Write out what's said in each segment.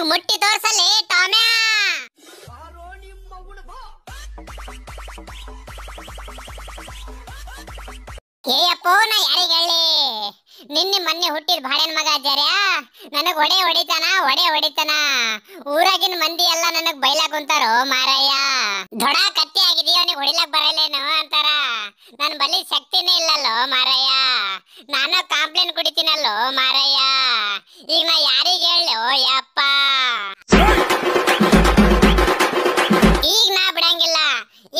ನನಗ್ ಮುಟ್ಟಿ ತೋರ್ಸಲಿ ಟಾಮ್ಯಾ. ಏಯಪ್ಪೋ ನಾ ಯಾರಿಗೆ ಹೇಳಿ? ನಿನ್ನೆ ಮೊನ್ನೆ ಹುಟ್ಟಿದ ಬಾಳೆನ್ ಮಗ ಜರ್ಯ ನನಗ್ ಹೊಡಿತಾನ. ಊರಾಗಿನ ಮಂದಿ ಎಲ್ಲ ನನಗ್ ಬೈಲಾಕ್ ಕುಂತಾರೋ ಮಾರಯ್ಯ. ದೊಡ ಕತ್ತಿ ಆಗಿದೀಯ, ಅವನಿಗೆ ಹೊಡಿಲಕ್ ಬರಲ್ಲೇನು ಅಂತಾರ. ನನ್ ಬಲಿ ಶಕ್ತಿನೇ ಇಲ್ಲಲ್ಲೋ ಮಾರಯ್ಯ. ನಾನು ಕಾಂಪ್ಲೇನ್ ಕುಡಿತೀನಲ್ಲೋ ಮಾರಯ್ಯ. ಈಗ ನಾ ಯಾರಿಗೆ ಹೇಳೋ ಯಪ್ಪ? ಈಗ ನಾ ಬಿಡಂಗಿಲ್ಲ.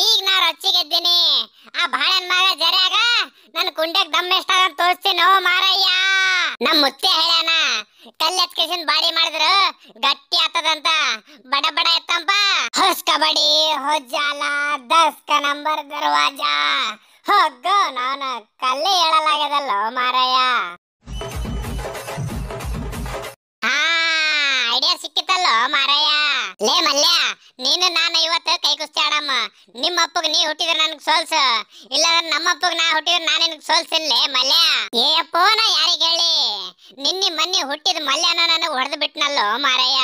ಈಗ ನಾ ರೊಚ್ಚಿಗೆದ್ದೀನಿ. ಆ ಬಾಳೆನ್ ಮಗ ಜರ್ಯಾಗ ನನ್ ಕುಂಡ್ಯಾಗ ದಮ್ ಎಷ್ಟಾಗ ತೋರಿಸ್ತೀನೋ ಮಾರಯ್ಯ. ನಮ್ ಮುತ್ತೆ ಹೇಳ್ಯಾನ, ಕಲ್ಲು ಎತ್ಕೇಸಿನ್ ಬಾಡಿ ಮಾಡಿದ್ರು ಗಟ್ಟಿ ಆತದಂತ. ಬಡ ಬಡ ಎತ್ತಂಪ ಹೊಸ್ ಕಬಡ್ಡಿ ಹೊಜ್ಜಾಲ 10 ಕ ನಂಬರ್ ದರ್ವಾಜಾ ಹೋಗ. ನಾನು ಕಲ್ಲೇ ಹೇಳಲಾಗ್ಯದಲ್ಲೋ ಮಾರಯ್ಯ. ಐಡಿಯಾ ಸಿಕ್ಕಿತಲ್ಲೋ ಮಾರಯ್ಯ. ಲೇ ಮಲ್ಯ, ನೀನು ನಾನು ಇವತ್ತು ಕೈ ಕುಸ್ತಿ ಆಡಮ್ಮ. ನಿಮ್ಮ ಅಪ್ಪಗ್ ನೀ ಹುಟ್ಟಿದ್ರೆ ನನಗ್ ಸೋಲ್ಸು, ಇಲ್ಲ ನಮ್ಮ ಅಪ್ಪಗ್ ನಾ ಹುಟ್ಟಿದ್ರೆ ನಾನು ನಿನಗ್ ಸೋಲ್ಸಿನ್ಲೇ ಮಲ್ಯ. ಏ ಅಪ್ಪೋ ನಾ ಯಾರಿಗೆ ಹೇಳಿ? ನಿನ್ನೆ ಮೊನ್ನೆ ಹುಟ್ಟಿದ ಮಲ್ಯನ ನನಗ್ ಹೊಡೆದು ಬಿಟ್ನಲ್ಲೋ ಮಾರಯ್ಯ.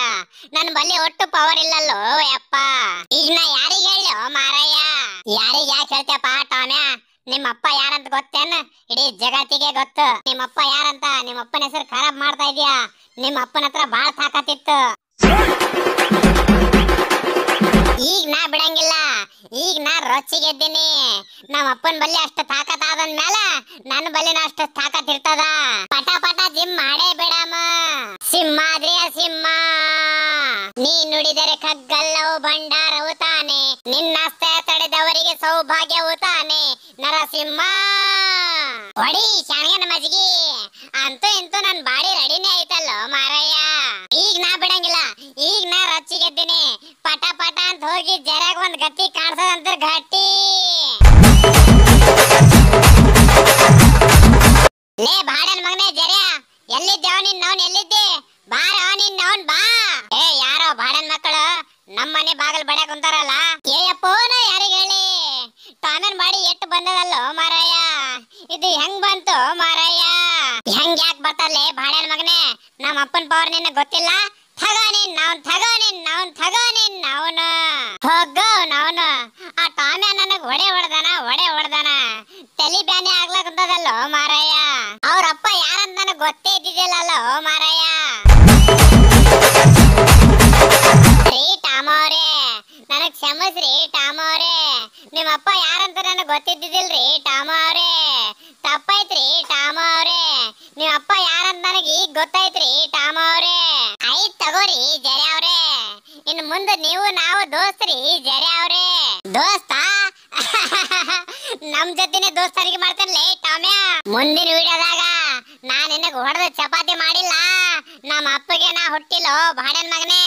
ನನ್ ಬಲ್ಲಿ ಒಟ್ಟು ಪವರ್ ಇಲ್ಲಲ್ಲೋ ಯಪ್ಪ. ಈಗ ನಾ ಯಾರಿಗೆ ಹೇಳೋ ಮಾರಯ್ಯ? ಯಾರಿಗೆ ಯಾಕೆ ಹೇಳ್ತೇಪ್ಪ ಟಾಮ್ಯಾ? ನಿಮ್ಮಪ್ಪ ಯಾರಂತ ಗೊತ್ತೇನ? ಇಡೀ ಜಗತ್ತಿಗೆ ಗೊತ್ತು ನಿಮ್ಮಪ್ಪ ಯಾರಂತ. ನಿಮ್ಮಪ್ಪನ ಹೆಸರು ಖರಾಬ್ ಮಾಡ್ತಾ ಇದೀಯಾ. ನಿಮ್ಮ ಅಪ್ಪನ ಹತ್ರ ಬಾಳ ತಾಕತ್ತಿತ್ತು. ಈಗ ನಾ ಬಿಡಂಗಿಲ್ಲ. ಈಗ ನಾ ರೊಚ್ಚಿಗೆದ್ದೀನಿ. ನಮ್ಮ ಅಪ್ಪನ ಬಲ್ಲಿ ಅಷ್ಟು ತಾಕತ್ ಆದಂದ್ಮೇಲ ನನ್ನ ಬಲ್ಲಿನ ಅಷ್ಟು ತಾಕತ್ ಇರ್ತದ. ಪಟ ಪಟ ಜಿಮ್ ಮಾಡೇ ಬಿಡಮ್ಮ. ಸಿಂಹಾದ್ರಿಯ ಸಿಂಹ ನೀ ನುಡಿದರೆ ಕಗ್ಗಲ್ಲವು ಭಂಡಾರವು ತಾನೆ. ನಿನ್ನಸ್ತೆ ತಡೆದವರಿಗೆ ಸೌಭಾಗ್ಯವು ತಾನೆ. ನರಸಿಂಹ ಹೊಡಿ ಶಾಣಗನ ಮಜ್ಗಿ. ಅಂತೂ ಇಂತೂ ನನ್ ಬಾಡಿ ರೆಡಿನೇ ಐತಲ್ಲೋ ಮಾರಯ್ಯ. ಈಗ ನಾ ಬಿಡಂಗಿಲ್ಲ. ಈಗ ನಾ ರೊಚ್ಚಿಗೆದ್ದೀನಿ. ಪಟ ಪಟ ಅಂತ ಹೋಗಿ ಜರ್ಯಾಗ ಒಂದ್ ಗಟ್ಟಿ ಕಾಣಿಸೋದಂತ ಗಟ್ಟಿ. ಲೇ ಬಾಡನ್ ಮಗನೇ ಜರ್ಯ, ಎಲ್ಲಿದ್ದೇವ ನಿನ್ನವನ್? ಎಲ್ಲಿದ್ದೆ? ಬಾರೋ ನಿನ್ನವನ್ ಬಾ. ಏ ಯಾರೋ ಬಾಡನ್ ಮಕ್ಕಳು ನಮ್ಮನೆ ಬಾಗಲ್ ಬಡ್ಯಾಕ ಕುಂತಾರಲ್ಲ. ಏಯಪ್ಪೋ ನಾ ಯಾರಿಗೆ ಹೇಳಿ? ಟಾಮನ್ ಬಾಡಿ ಎಟ್ಟು ಬಂದದಲ್ಲೋ ಮಾರಯ್ಯ. ಇದು ಹೆಂಗ್ ಬಂತು ಮಾರಯ್ಯ? ಹೆಂಗ್ ಯಾಕೆ ಬರ್ತಾರಲೇ ಬಾಡನ್ ಮಗನೇ? ನಮ್ಮ ಅಪ್ಪನ ಪವರ್ ನಿನಗೆ ಗೊತ್ತಿಲ್ಲ? ತಗೋ ನಿನ್ ಅವನು ಹೋಗೋ ಅವನು. ಆ ಟಾಮ್ಯ ನನಗ್ ಹೊಡೆ ಹೊಡ್ದಾನ. ತಲಿ ಬ್ಯಾನೆ ಆಗ್ಲಾಕಂತದಲ್ಲೋ ಮಾರಯ್ಯ. ಅವ್ರಪ್ಪ ಯಾರಂತ ನನಗ್ ಗೊತ್ತೇ ಇದ್ದಿದ್ದಿಲ್ಲಲ್ಲೋ ಮಾರಯ್ಯ. ರೀ ಟಾಮವ್ರೆ, ನನಗ್ ಕ್ಷಮಿಸ್ರಿ ಟಾಮವ್ರೆ. ನಿಮ್ಮಪ್ಪ ಯಾರಂತ ನನಗ್ ಗೊತ್ತಿದ್ದಿದ್ದಿಲ್ರಿ ಟಾಮವ್ರೆ. ತಪ್ಪಾಯ್ತ್ರಿ ಟಾಮವ್ರೆ. ನಿಮ್ಮಪ್ಪ ಯಾರಂತ ನನಗ್ ಈಗ ಗೊತ್ತಾಯ್ತ್ರಿ ಟಾಮವ್ರೆ. ಆಯ್ತ್ ತಗೋರಿ ಜರ್ಯ ಅವ್ರೆ. ಇನ್ನು ಮುಂದೆ ನೀವು ನಾವು ದೋಸ್ತ್ರಿ ಜರ್ಯ ಅವ್ರೆ. ದೋಸ್ತ ನಮ್ ಜೊತೆನೆ ದೋಸ್ತರಿಗೆ ಮಾಡ್ತಾನಲೇ ಟಾಮ್ಯಾ. ಮುಂದಿನ ವಿಡಿಯೋದಾಗ ನಾನ್ ನಿನಗ್ ಹೊಡೆದ ಚಪಾತಿ ಮಾಡಿಲ್ಲ. ನಮ್ಮ ಅಪ್ಪಗೆ ನಾ ಹುಟ್ಟಿಲ್ಲೋ ಬಾಡನ್ ಮಗನೇ.